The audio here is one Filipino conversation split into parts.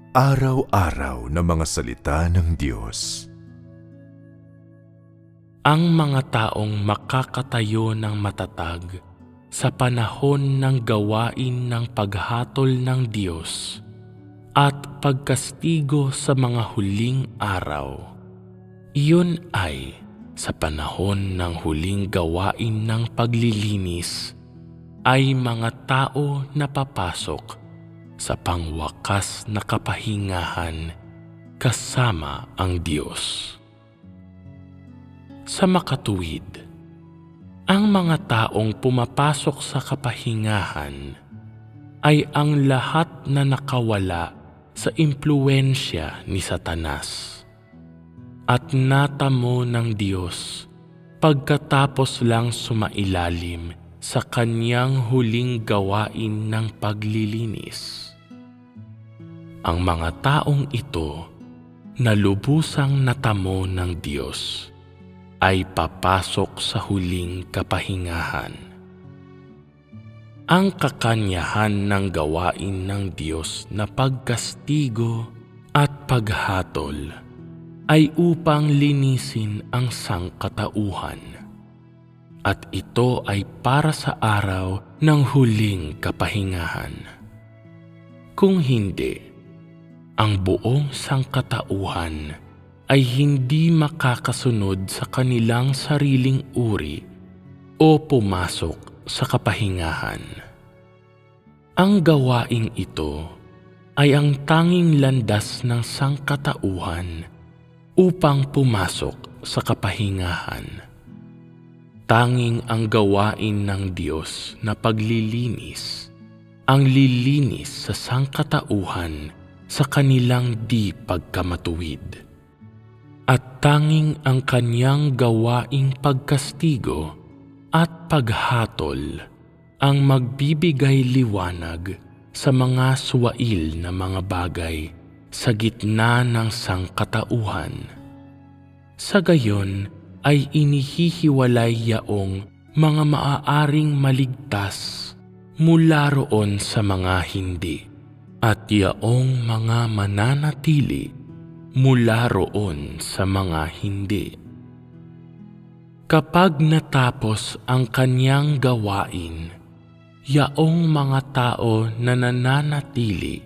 Araw-araw na mga salita ng Diyos. Ang mga taong makakatayo ng matatag sa panahon ng gawain ng paghatol ng Diyos at pagkastigo sa mga huling araw. Iyon ay sa panahon ng huling gawain ng paglilinis ay mga tao na papasok sa pangwakas na kapahingahan kasama ang Diyos. Sa makatuwid, ang mga taong pumapasok sa kapahingahan ay ang lahat na nakawala sa impluwensya ni Satanas at natamo ng Diyos pagkatapos lang sumailalim sa kanyang huling gawain ng paglilinis. Ang mga taong ito na lubusang natamo ng Diyos ay papasok sa huling kapahingahan. Ang kakanyahan ng gawain ng Diyos na pagkastigo at paghatol ay upang linisin ang sangkatauhan, at ito ay para sa araw ng huling kapahingahan. Kung hindi, ang buong sangkatauhan ay hindi makakasunod sa kanilang sariling uri o pumasok sa kapahingahan. Ang gawaing ito ay ang tanging landas ng sangkatauhan upang pumasok sa kapahingahan. Tanging ang gawain ng Diyos na paglilinis ang lilinis sa sangkatauhan sa kanilang di pagkamatuwid. At tanging ang kanyang gawaing pagkastigo at paghatol ang magbibigay liwanag sa mga suwail na mga bagay sa gitna ng sangkatauhan. Sa gayon ay inihihiwalay yaong mga maaaring maligtas mula roon sa mga hindi, at yaong mga mananatili mula roon sa mga hindi. Kapag natapos ang kanyang gawain, yaong mga tao na nananatili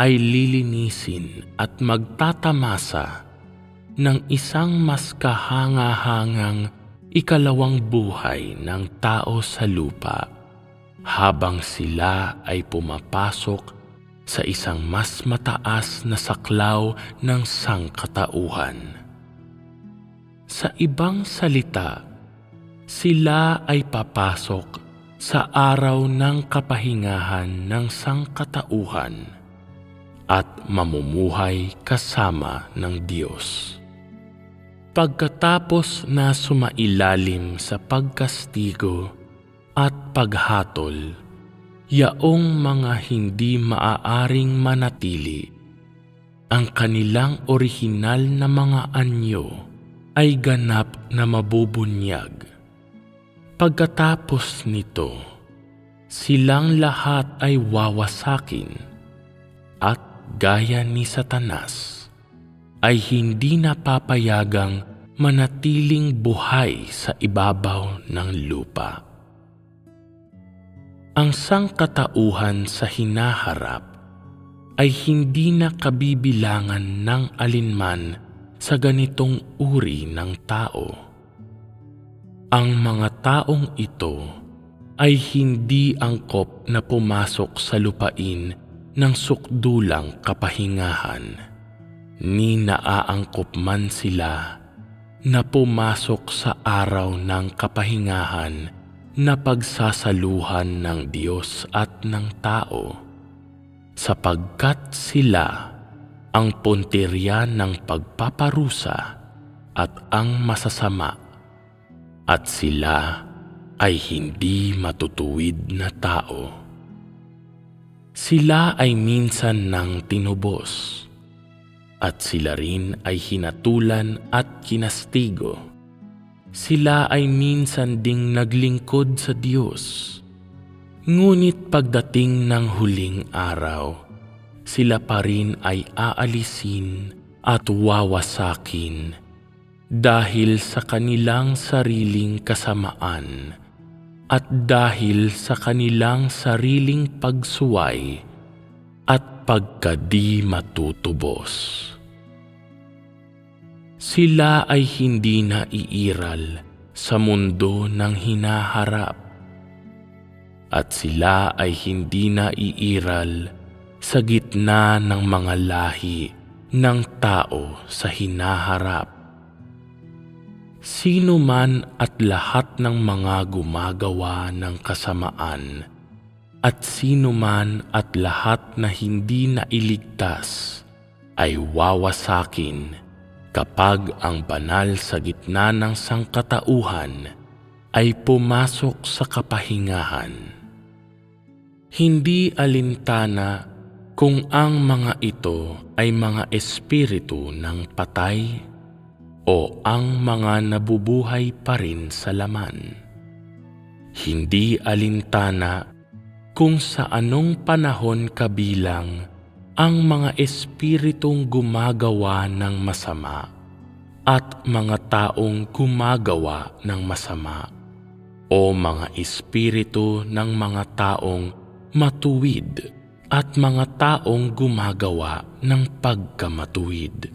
ay lilinisin at magtatamasa ng isang mas kahanga-hangang ikalawang buhay ng tao sa lupa, habang sila ay pumapasok sa isang mas mataas na saklaw ng sangkatauhan. Sa ibang salita, sila ay papasok sa araw ng kapahingahan ng sangkatauhan at mamumuhay kasama ng Diyos. Pagkatapos na sumailalim sa pagkastigo at paghatol, yaong mga hindi maaaring manatili, ang kanilang orihinal na mga anyo ay ganap na mabubunyag. Pagkatapos nito, silang lahat ay wawasakin at gaya ni Satanas ay hindi napapayagang manatiling buhay sa ibabaw ng lupa. Ang sangkatauhan sa hinaharap ay hindi na kabibilangan ng alinman sa ganitong uri ng tao. Ang mga taong ito ay hindi angkop na pumasok sa lupain ng sukdulang kapahingahan, ni naaangkop man sila na pumasok sa araw ng kapahingahan na pagsasaluhan ng Diyos at ng tao, sapagkat sila ang puntirya ng pagpaparusa at ang masasama, at sila ay hindi matutuwid na tao. Sila ay minsan nang tinubos, at sila rin ay hinatulan at kinastigo. Sila ay minsan ding naglingkod sa Diyos. Ngunit pagdating ng huling araw, sila pa rin ay aalisin at wawasakin dahil sa kanilang sariling kasamaan at dahil sa kanilang sariling pagsuway at pagkadi matutubos. Sila ay hindi na iiral sa mundo ng hinaharap at sila ay hindi na iiral sa gitna ng mga lahi ng tao sa hinaharap. Sino man at lahat ng mga gumagawa ng kasamaan at sino man at lahat na hindi nailigtas ay wawasakin kapag ang banal sa gitna ng sangkatauhan ay pumasok sa kapahingahan. Hindi alintana kung ang mga ito ay mga espiritu ng patay o ang mga nabubuhay pa rin sa laman. Hindi alintana kung sa anong panahon kabilang ang mga espiritong gumagawa ng masama at mga taong gumagawa ng masama o mga espiritu ng mga taong matuwid at mga taong gumagawa ng pagkamatuwid.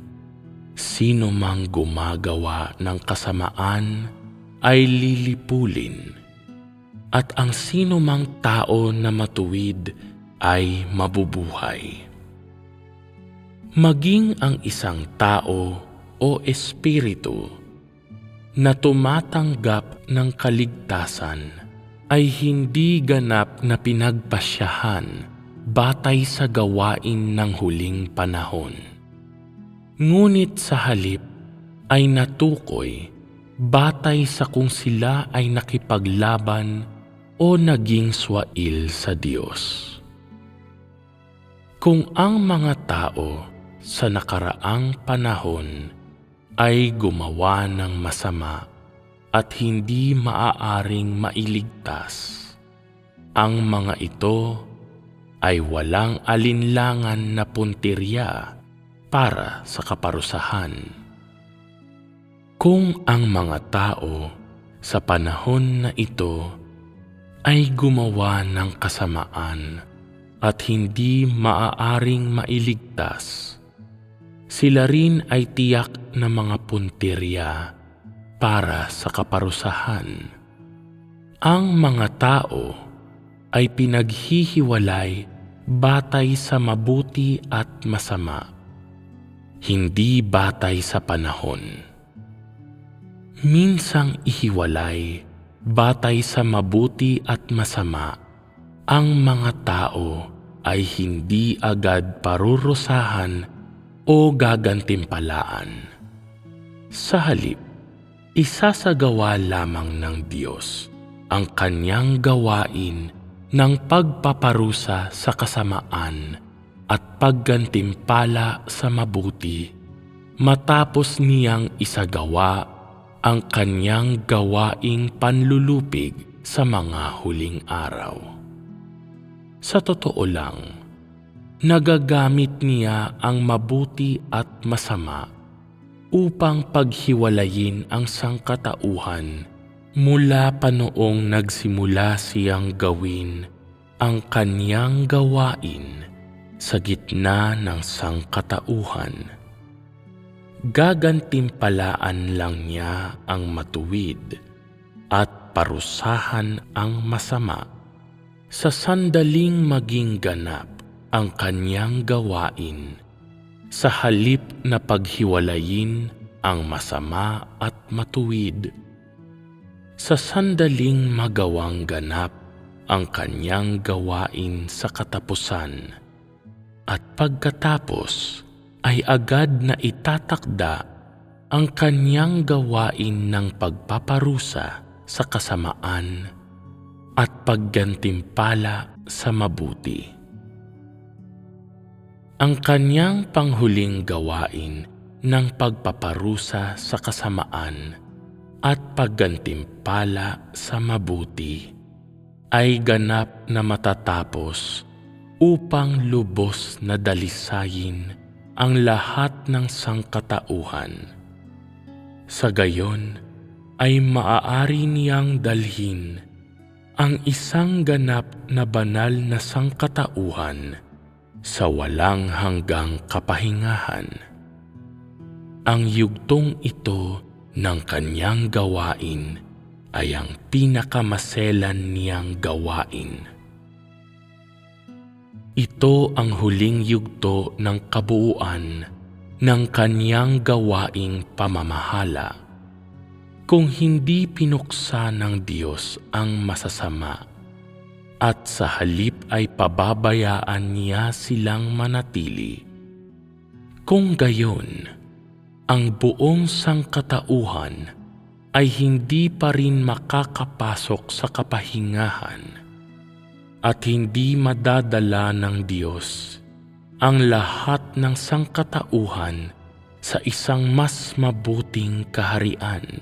Sino mang gumagawa ng kasamaan ay lilipulin, at ang sino mang tao na matuwid ay mabubuhay. Maging ang isang tao o espiritu na tumatanggap ng kaligtasan ay hindi ganap na pinagpasyahan batay sa gawain ng huling panahon. Ngunit sa halip ay natukoy batay sa kung sila ay nakipaglaban o naging swail sa Diyos. Kung ang mga tao sa nakaraang panahon ay gumawa ng masama at hindi maaaring mailigtas, ang mga ito ay walang alinlangan na puntirya para sa kaparusahan. Kung ang mga tao sa panahon na ito ay gumawa ng kasamaan at hindi maaaring mailigtas, sila rin ay tiyak na mga puntirya para sa kaparusahan. Ang mga tao ay pinaghihiwalay batay sa mabuti at masama, hindi batay sa panahon. Minsang ihiwalay batay sa mabuti at masama, ang mga tao ay hindi agad parurusahan o gagantimpalaan. Sa halip, isasagawa lamang ng Diyos ang kanyang gawain ng pagpaparusa sa kasamaan at paggantimpala sa mabuti matapos niyang isagawa ang kanyang gawaing panlulupig sa mga huling araw. Sa totoo lang, nagagamit niya ang mabuti at masama upang paghiwalayin ang sangkatauhan mula pa noong nagsimula siyang gawin ang kanyang gawain sa gitna ng sangkatauhan. Gagantimpalaan lang niya ang matuwid at parusahan ang masama sa sandaling maging ganap ang kanyang gawain, sa halip na paghiwalayin ang masama at matuwid. Sa sandaling magawang ganap ang kanyang gawain sa katapusan, at pagkatapos ay agad na itatakda ang kanyang gawain ng pagpaparusa sa kasamaan at paggantimpala sa mabuti. Ang kanyang panghuling gawain ng pagpaparusa sa kasamaan at paggantimpala sa mabuti ay ganap na matatapos upang lubos na dalisayin ang lahat ng sangkatauhan. Sa gayon ay maaari niyang dalhin ang isang ganap na banal na sangkatauhan sa walang hanggang kapahingahan. Ang yugtong ito ng kanyang gawain ay ang pinakamaselan niyang gawain. Ito ang huling yugto ng kabuuan ng kanyang gawaing pamamahala. Kung hindi pinuksa ng Diyos ang masasama at sa halip ay pababayaan niya silang manatili, kung gayon, ang buong sangkatauhan ay hindi pa rin makakapasok sa kapahingahan at hindi madadala ng Diyos ang lahat ng sangkatauhan sa isang mas mabuting kaharian.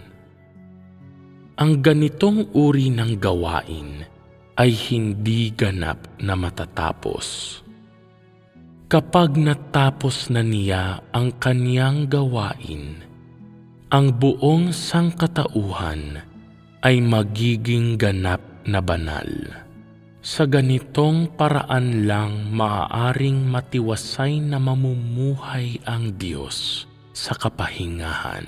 Ang ganitong uri ng gawain ay hindi ganap na matatapos. Kapag natapos na niya ang kaniyang gawain, ang buong sangkatauhan ay magiging ganap na banal. Sa ganitong paraan lang maaaring matiwasay na mamumuhay ang Diyos sa kapahingahan.